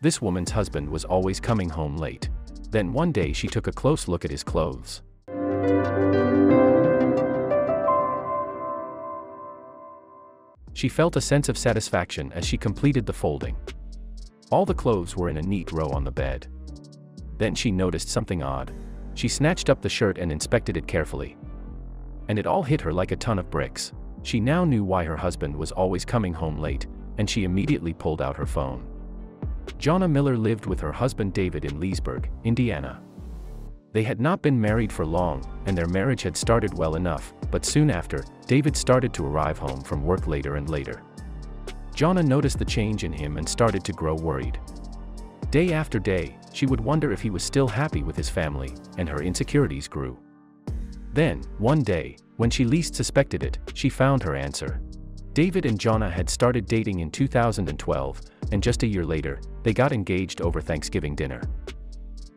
This woman's husband was always coming home late. Then one day she took a close look at his clothes. She felt a sense of satisfaction as she completed the folding. All the clothes were in a neat row on the bed. Then she noticed something odd. She snatched up the shirt and inspected it carefully. And it all hit her like a ton of bricks. She now knew why her husband was always coming home late, and she immediately pulled out her phone. Jonna Miller lived with her husband David in Leesburg, Indiana. They had not been married for long, and their marriage had started well enough, but soon after, David started to arrive home from work later and later. Jonna noticed the change in him and started to grow worried. Day after day, she would wonder if he was still happy with his family, and her insecurities grew. Then, one day, when she least suspected it, she found her answer. David and Jonna had started dating in 2012, and just a year later, they got engaged over Thanksgiving dinner.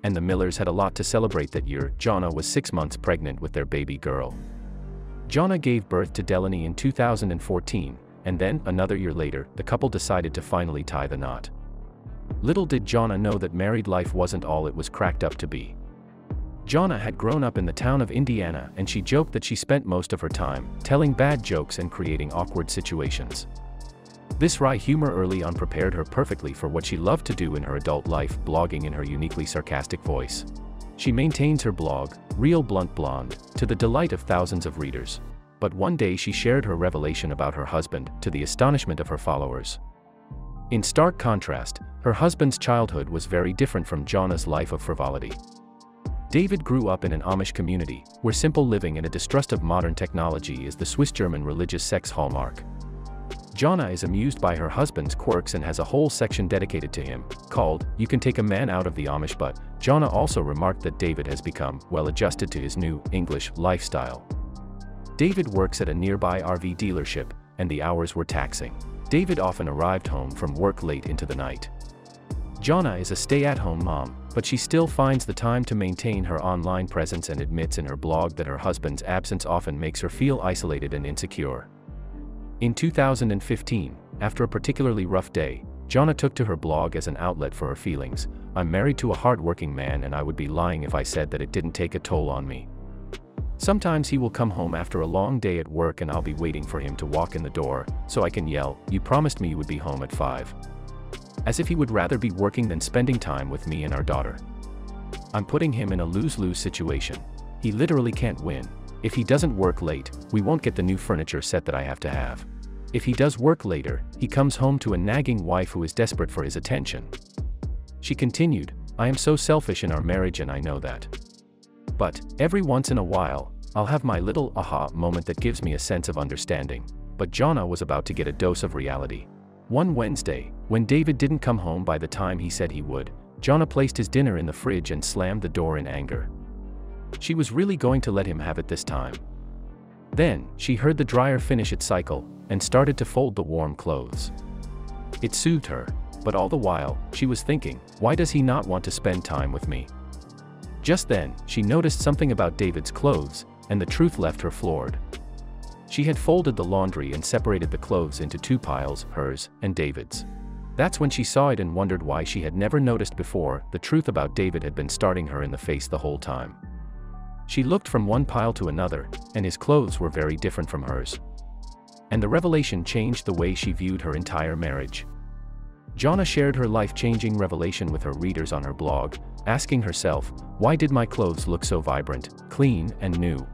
And the Millers had a lot to celebrate that year. Jonna was 6 months pregnant with their baby girl. Jonna gave birth to Delaney in 2014, and then, another year later, the couple decided to finally tie the knot. Little did Jonna know that married life wasn't all it was cracked up to be. Jonna had grown up in the town of Indiana, and she joked that she spent most of her time telling bad jokes and creating awkward situations. This wry humor early on prepared her perfectly for what she loved to do in her adult life, blogging in her uniquely sarcastic voice. She maintains her blog, Real Blunt Blonde, to the delight of thousands of readers. But one day she shared her revelation about her husband, to the astonishment of her followers. In stark contrast, her husband's childhood was very different from Jonna's life of frivolity. David grew up in an Amish community, where simple living and a distrust of modern technology is the Swiss-German religious sex hallmark. Jonna is amused by her husband's quirks and has a whole section dedicated to him, called, "You Can Take a Man Out of the Amish." But Jonna also remarked that David has become well adjusted to his new, English, lifestyle. David works at a nearby RV dealership, and the hours were taxing. David often arrived home from work late into the night. Jonna is a stay-at-home mom, but she still finds the time to maintain her online presence and admits in her blog that her husband's absence often makes her feel isolated and insecure. In 2015, after a particularly rough day, Jonna took to her blog as an outlet for her feelings. "I'm married to a hard-working man, and I would be lying if I said that it didn't take a toll on me. Sometimes he will come home after a long day at work and I'll be waiting for him to walk in the door, so I can yell, 'You promised me you would be home at 5. As if he would rather be working than spending time with me and our daughter. I'm putting him in a lose-lose situation. He literally can't win. If he doesn't work late, we won't get the new furniture set that I have to have. If he does work later, he comes home to a nagging wife who is desperate for his attention." She continued, "I am so selfish in our marriage and I know that. But, every once in a while, I'll have my little aha moment that gives me a sense of understanding." But Jonna was about to get a dose of reality. One Wednesday, when David didn't come home by the time he said he would, Jonna placed his dinner in the fridge and slammed the door in anger. She was really going to let him have it this time. Then, she heard the dryer finish its cycle, and started to fold the warm clothes. It soothed her, but all the while, she was thinking, why does he not want to spend time with me? Just then, she noticed something about David's clothes, and the truth left her floored. She had folded the laundry and separated the clothes into 2 piles, hers and David's. That's when she saw it and wondered why she had never noticed before. The truth about David had been staring her in the face the whole time. She looked from one pile to another, and his clothes were very different from hers. And the revelation changed the way she viewed her entire marriage. Jonna shared her life-changing revelation with her readers on her blog, asking herself, why did my clothes look so vibrant, clean, and new?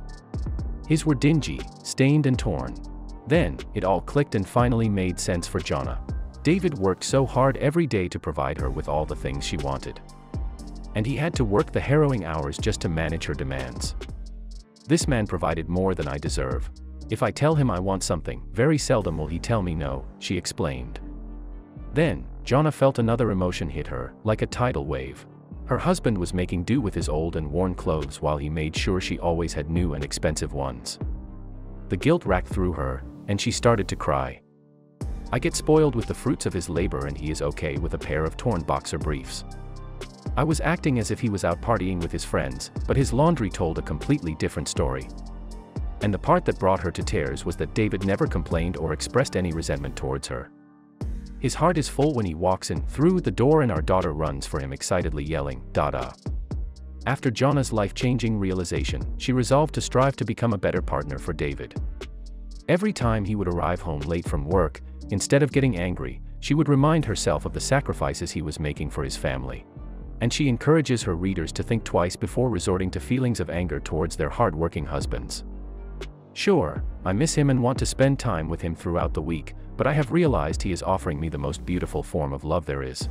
His were dingy, stained and torn. Then, it all clicked and finally made sense for Jonna. David worked so hard every day to provide her with all the things she wanted. And he had to work the harrowing hours just to manage her demands. This man provided more than I deserve. If I tell him I want something, very seldom will he tell me no, she explained. Then, Jonna felt another emotion hit her, like a tidal wave. Her husband was making do with his old and worn clothes while he made sure she always had new and expensive ones. The guilt racked through her, and she started to cry. I get spoiled with the fruits of his labor and he is okay with a pair of torn boxer briefs. I was acting as if he was out partying with his friends, but his laundry told a completely different story. And the part that brought her to tears was that David never complained or expressed any resentment towards her. His heart is full when he walks in through the door and our daughter runs for him excitedly yelling, "Dada." After Jonna's life-changing realization, she resolved to strive to become a better partner for David. Every time he would arrive home late from work, instead of getting angry, she would remind herself of the sacrifices he was making for his family. And she encourages her readers to think twice before resorting to feelings of anger towards their hard-working husbands. "Sure, I miss him and want to spend time with him throughout the week, but I have realized he is offering me the most beautiful form of love there is.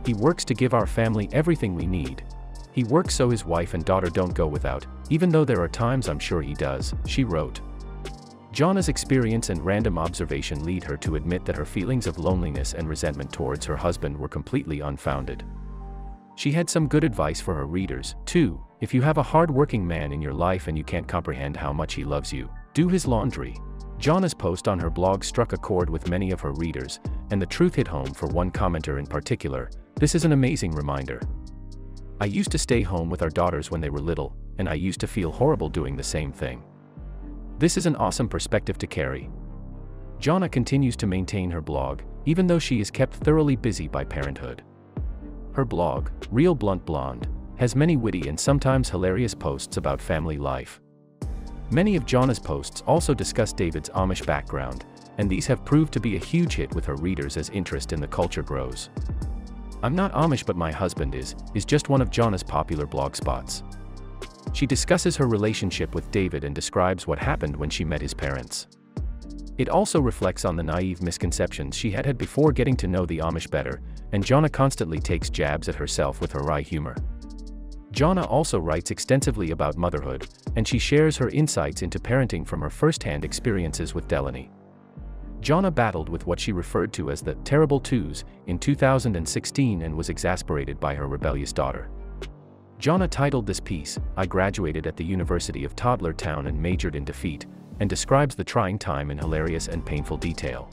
He works to give our family everything we need. He works so his wife and daughter don't go without, even though there are times I'm sure he does," she wrote. Jonna's experience and random observation lead her to admit that her feelings of loneliness and resentment towards her husband were completely unfounded. She had some good advice for her readers, too. If you have a hard-working man in your life and you can't comprehend how much he loves you, do his laundry. Jonna's post on her blog struck a chord with many of her readers, and the truth hit home for one commenter in particular. "This is an amazing reminder. I used to stay home with our daughters when they were little, and I used to feel horrible doing the same thing. This is an awesome perspective to carry." Jonna continues to maintain her blog, even though she is kept thoroughly busy by parenthood. Her blog, Real Blunt Blonde, has many witty and sometimes hilarious posts about family life. Many of Jonna's posts also discuss David's Amish background, and these have proved to be a huge hit with her readers as interest in the culture grows. "I'm not Amish but my husband is just one of Jonna's popular blog spots. She discusses her relationship with David and describes what happened when she met his parents. It also reflects on the naive misconceptions she had before getting to know the Amish better, and Jonna constantly takes jabs at herself with her wry humor. Jonna also writes extensively about motherhood, and she shares her insights into parenting from her first-hand experiences with Delaney. Jonna battled with what she referred to as the terrible twos in 2016 and was exasperated by her rebellious daughter. Jonna titled this piece, "I Graduated at the University of Toddler Town and Majored in Defeat," and describes the trying time in hilarious and painful detail.